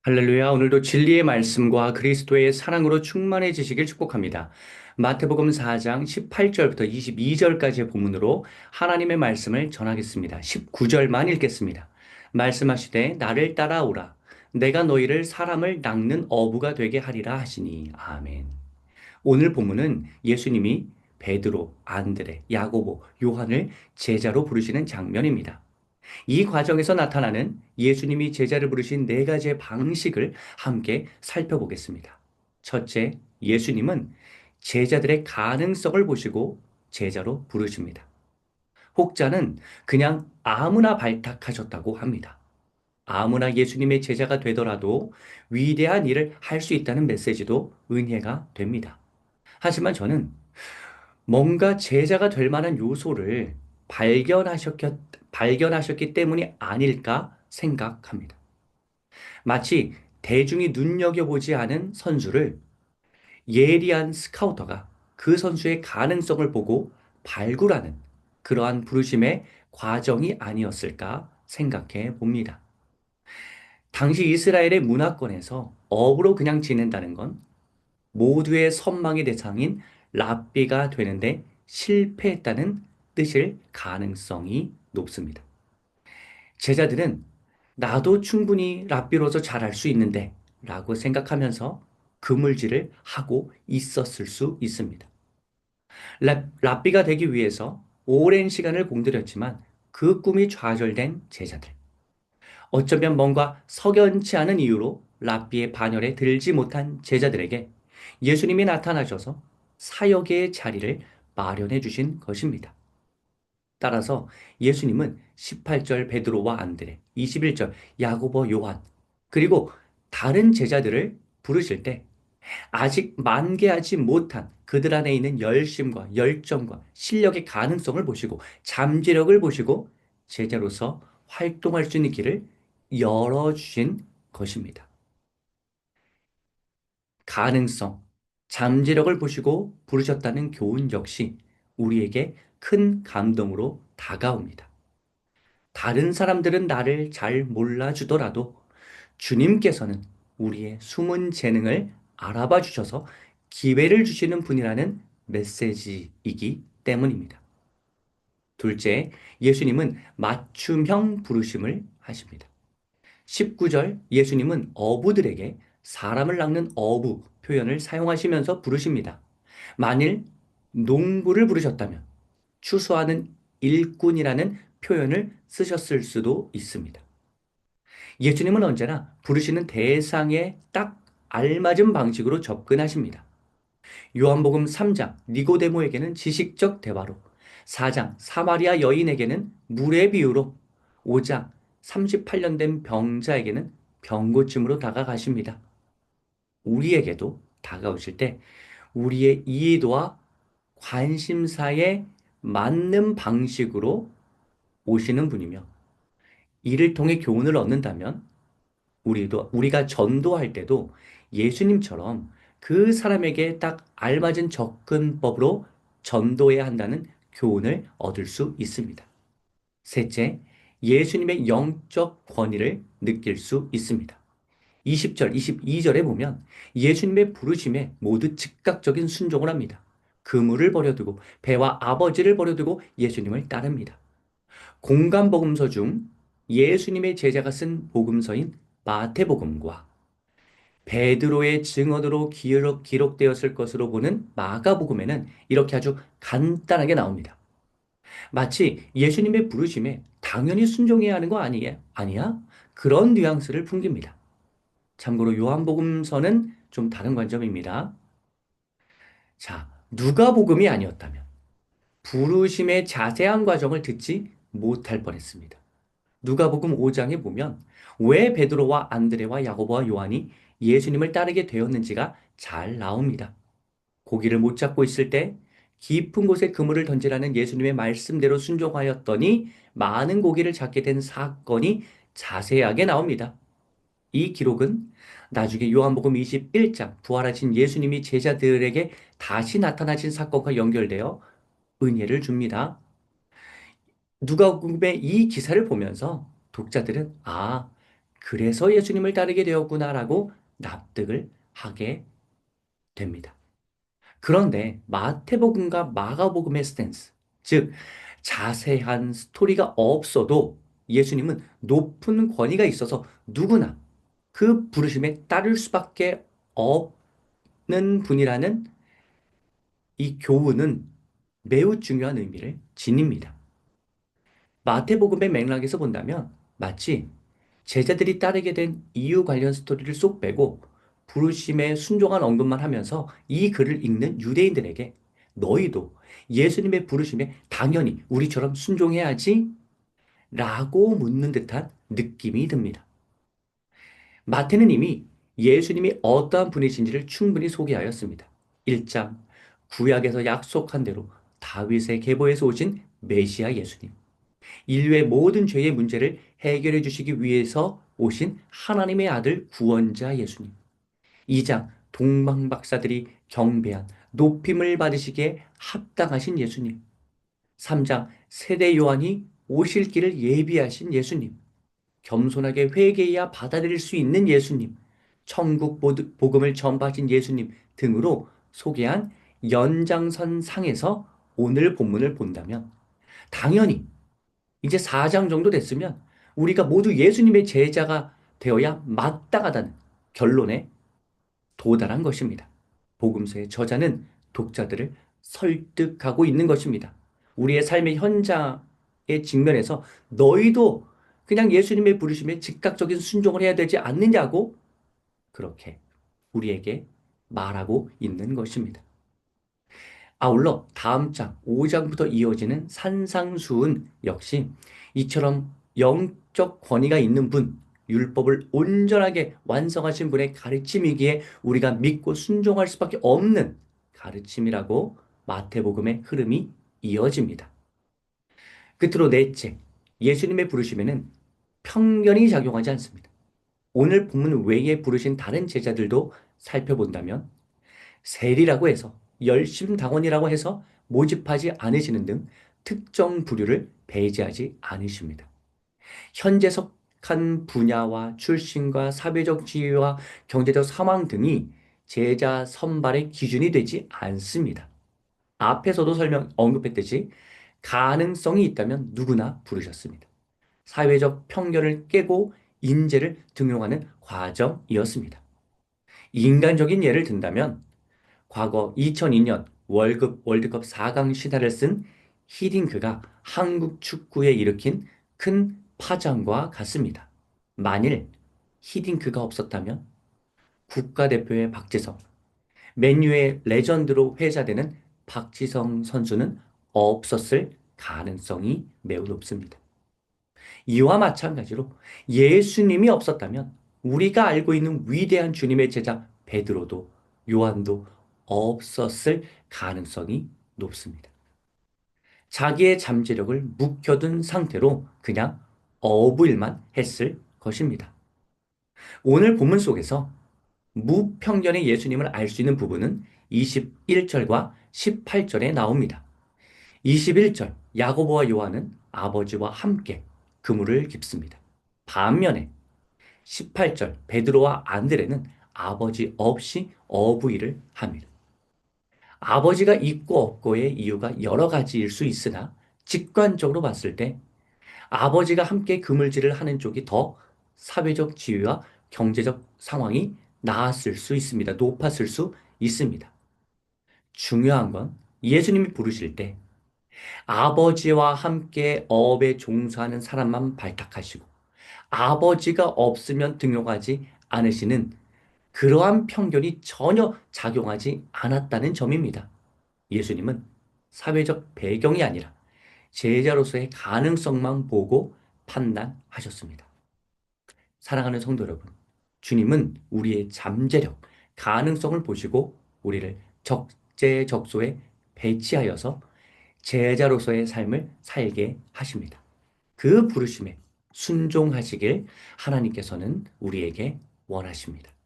할렐루야. 오늘도 진리의 말씀과 그리스도의 사랑으로 충만해지시길 축복합니다. 마태복음 4장 18절부터 22절까지의 본문으로 하나님의 말씀을 전하겠습니다. 19절만 읽겠습니다. 말씀하시되 나를 따라오라. 내가 너희를 사람을 낚는 어부가 되게 하리라 하시니. 아멘. 오늘 본문은 예수님이 베드로, 안드레, 야고보, 요한을 제자로 부르시는 장면입니다. 이 과정에서 나타나는 예수님이 제자를 부르신 네 가지의 방식을 함께 살펴보겠습니다. 첫째, 예수님은 제자들의 가능성을 보시고 제자로 부르십니다. 혹자는 그냥 아무나 발탁하셨다고 합니다. 아무나 예수님의 제자가 되더라도 위대한 일을 할 수 있다는 메시지도 은혜가 됩니다. 하지만 저는 뭔가 제자가 될 만한 요소를 발견하셨기, 발견하셨기 때문이 아닐까 생각합니다. 마치 대중이 눈여겨보지 않은 선수를 예리한 스카우터가 그 선수의 가능성을 보고 발굴하는 그러한 부르심의 과정이 아니었을까 생각해 봅니다. 당시 이스라엘의 문화권에서 업으로 그냥 지낸다는 건 모두의 선망의 대상인 랍비가 되는데 실패했다는 뜻일 가능성이 높습니다. 제자들은 나도 충분히 랍비로서 잘할 수 있는데 라고 생각하면서 그물질을 하고 있었을 수 있습니다. 랍비가 되기 위해서 오랜 시간을 공들였지만 그 꿈이 좌절된 제자들. 어쩌면 뭔가 석연치 않은 이유로 랍비의 반열에 들지 못한 제자들에게 예수님이 나타나셔서 사역의 자리를 마련해 주신 것입니다. 따라서 예수님은 18절 베드로와 안드레, 21절 야고보, 요한, 그리고 다른 제자들을 부르실 때 아직 만개하지 못한 그들 안에 있는 열심과 열정과 실력의 가능성을 보시고 잠재력을 보시고 제자로서 활동할 수 있는 길을 열어주신 것입니다. 가능성, 잠재력을 보시고 부르셨다는 교훈 역시 우리에게 큰 감동으로 다가옵니다. 다른 사람들은 나를 잘 몰라주더라도 주님께서는 우리의 숨은 재능을 알아봐 주셔서 기회를 주시는 분이라는 메시지이기 때문입니다. 둘째, 예수님은 맞춤형 부르심을 하십니다. 19절 예수님은 어부들에게 사람을 낚는 어부 표현을 사용하시면서 부르십니다. 만일 농부를 부르셨다면 추수하는 일꾼이라는 표현을 쓰셨을 수도 있습니다. 예수님은 언제나 부르시는 대상에 딱 알맞은 방식으로 접근하십니다. 요한복음 3장 니고데모에게는 지식적 대화로, 4장 사마리아 여인에게는 물의 비유로, 5장 38년 된 병자에게는 병고침으로 다가가십니다. 우리에게도 다가오실 때 우리의 이해도와 관심사에 맞는 방식으로 오시는 분이며 이를 통해 교훈을 얻는다면 우리가 전도할 때도 예수님처럼 그 사람에게 딱 알맞은 접근법으로 전도해야 한다는 교훈을 얻을 수 있습니다. 셋째, 예수님의 영적 권위를 느낄 수 있습니다. 20절, 22절에 보면 예수님의 부르심에 모두 즉각적인 순종을 합니다. 그물을 버려두고 배와 아버지를 버려두고 예수님을 따릅니다. 공간복음서 중 예수님의 제자가 쓴 복음서인 마태복음과 베드로의 증언으로 기록되었을 것으로 보는 마가복음에는 이렇게 아주 간단하게 나옵니다. 마치 예수님의 부르심에 당연히 순종해야 하는 거 아니야? 아니야? 그런 뉘앙스를 풍깁니다. 참고로 요한복음서는 좀 다른 관점입니다. 자, 누가복음이 아니었다면 부르심의 자세한 과정을 듣지 못할 뻔했습니다. 누가복음 5장에 보면 왜 베드로와 안드레와 야고보와 요한이 예수님을 따르게 되었는지가 잘 나옵니다. 고기를 못 잡고 있을 때 깊은 곳에 그물을 던지라는 예수님의 말씀대로 순종하였더니 많은 고기를 잡게 된 사건이 자세하게 나옵니다. 이 기록은 나중에 요한복음 21장 부활하신 예수님이 제자들에게 다시 나타나신 사건과 연결되어 은혜를 줍니다. 누가복음의 이 기사를 보면서 독자들은 그래서 예수님을 따르게 되었구나라고 납득을 하게 됩니다. 그런데 마태복음과 마가복음의 스탠스, 즉 자세한 스토리가 없어도 예수님은 높은 권위가 있어서 누구나 그 부르심에 따를 수밖에 없는 분이라는 이 교훈은 매우 중요한 의미를 지닙니다. 마태복음의 맥락에서 본다면 마치 제자들이 따르게 된 이유 관련 스토리를 쏙 빼고 부르심에 순종한 언급만 하면서 이 글을 읽는 유대인들에게 너희도 예수님의 부르심에 당연히 우리처럼 순종해야지 라고 묻는 듯한 느낌이 듭니다. 마태는 이미 예수님이 어떠한 분이신지를 충분히 소개하였습니다. 1장 구약에서 약속한 대로 다윗의 계보에서 오신 메시아 예수님. 인류의 모든 죄의 문제를 해결해 주시기 위해서 오신 하나님의 아들 구원자 예수님. 2장 동방박사들이 경배한 높임을 받으시기에 합당하신 예수님. 3장 세대 요한이 오실 길을 예비하신 예수님. 겸손하게 회개해야 받아들일 수 있는 예수님. 천국 복음을 전파하신 예수님 등으로 소개한 연장선 상에서 오늘 본문을 본다면 당연히 이제 4장 정도 됐으면 우리가 모두 예수님의 제자가 되어야 마땅하다는 결론에 도달한 것입니다. 복음서의 저자는 독자들을 설득하고 있는 것입니다. 우리의 삶의 현장의 직면에서 너희도 그냥 예수님의 부르심에 즉각적인 순종을 해야 되지 않느냐고 그렇게 우리에게 말하고 있는 것입니다. 아울러 다음 장 5장부터 이어지는 산상수훈 역시 이처럼 영적 권위가 있는 분, 율법을 온전하게 완성하신 분의 가르침이기에 우리가 믿고 순종할 수밖에 없는 가르침이라고 마태복음의 흐름이 이어집니다. 끝으로 넷째, 예수님의 부르심에는 편견이 작용하지 않습니다. 오늘 본문 외에 부르신 다른 제자들도 살펴본다면 세리라고 해서 열심당원이라고 해서 모집하지 않으시는 등 특정 부류를 배제하지 않으십니다. 현재 속한 분야와 출신과 사회적 지위와 경제적 상황 등이 제자 선발의 기준이 되지 않습니다. 앞에서도 언급했듯이 가능성이 있다면 누구나 부르셨습니다. 사회적 편견을 깨고 인재를 등용하는 과정이었습니다. 인간적인 예를 든다면 과거 2002년 월드컵 4강 신화를 쓴 히딩크가 한국 축구에 일으킨 큰 파장과 같습니다. 만일 히딩크가 없었다면 국가대표의 박지성, 맨유의 레전드로 회자되는 박지성 선수는 없었을 가능성이 매우 높습니다. 이와 마찬가지로 예수님이 없었다면 우리가 알고 있는 위대한 주님의 제자 베드로도 요한도 없었을 가능성이 높습니다. 자기의 잠재력을 묵혀둔 상태로 그냥 어부일만 했을 것입니다. 오늘 본문 속에서 무편견의 예수님을 알 수 있는 부분은 21절과 18절에 나옵니다. 21절 야고보와 요한은 아버지와 함께 그물을 깁습니다. 반면에 18절 베드로와 안드레는 아버지 없이 어부일을 합니다. 아버지가 있고 없고의 이유가 여러 가지일 수 있으나 직관적으로 봤을 때 아버지가 함께 그물질을 하는 쪽이 더 사회적 지위와 경제적 상황이 나았을 수 있습니다. 높았을 수 있습니다. 중요한 건 예수님이 부르실 때 아버지와 함께 업에 종사하는 사람만 발탁하시고 아버지가 없으면 등용하지 않으시는 그러한 편견이 전혀 작용하지 않았다는 점입니다. 예수님은 사회적 배경이 아니라 제자로서의 가능성만 보고 판단하셨습니다. 사랑하는 성도 여러분, 주님은 우리의 잠재력, 가능성을 보시고 우리를 적재적소에 배치하여서 제자로서의 삶을 살게 하십니다. 그 부르심에 순종하시길 하나님께서는 우리에게 원하십니다.